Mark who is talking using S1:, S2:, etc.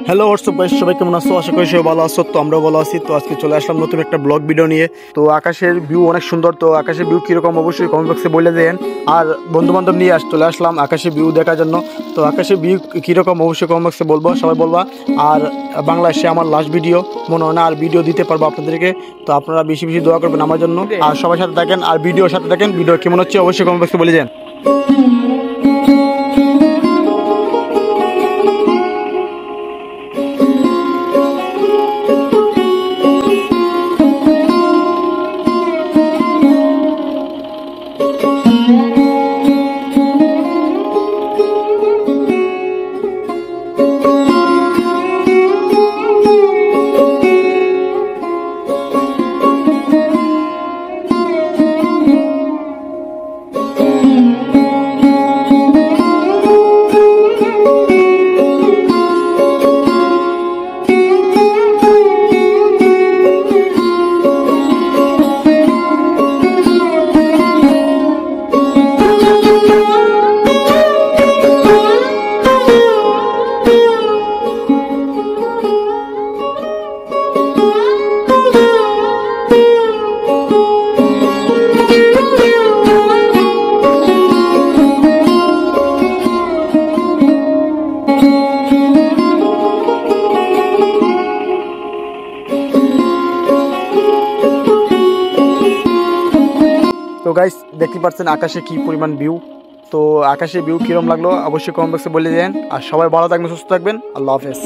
S1: Hello WhatsApp guys, সবাই কেমন আছো? আশা করি সবাই ভালো আছো। তো আমরাও ভালো আছি। তো আজকে চলে আসলাম নতুন একটা ব্লগ ভিডিও নিয়ে। তো আকাশের ভিউ অনেক সুন্দর। তো আকাশের ভিউ কীরকম অবশ্যই কমেন্ট বক্সে বলে দেন। আর বন্ধুবান্ধব নিয়ে চলে আসলাম আকাশের ভিউ দেখার জন্য। তো আকাশের ভিউ কীরকম অবশ্যই কমেন্ট বক্সে বলবো, সবাই বলবা। আর বাংলাদেশে আমার লাস্ট ভিডিও মনে হয় না আর ভিডিও দিতে পারবো আপনাদেরকে। তো আপনারা বেশি বেশি দোয়া করবেন আমার জন্য। আর সবার সাথে থাকেন আর ভিডিওর সাথে থাকেন। ভিডিও কেমন হচ্ছে অবশ্যই কমেন্ট বক্সে বলে দেন। তো গাইস দেখতে পাচ্ছেন আকাশে কি পরিমাণ ভিউ। তো আকাশে ভিউ কীরকম লাগলো অবশ্যই কমেন্ট বক্সে বলে দেন। আর সবাই ভালো থাকবেন, সুস্থ থাকবেন। আল্লাহ হাফেজ।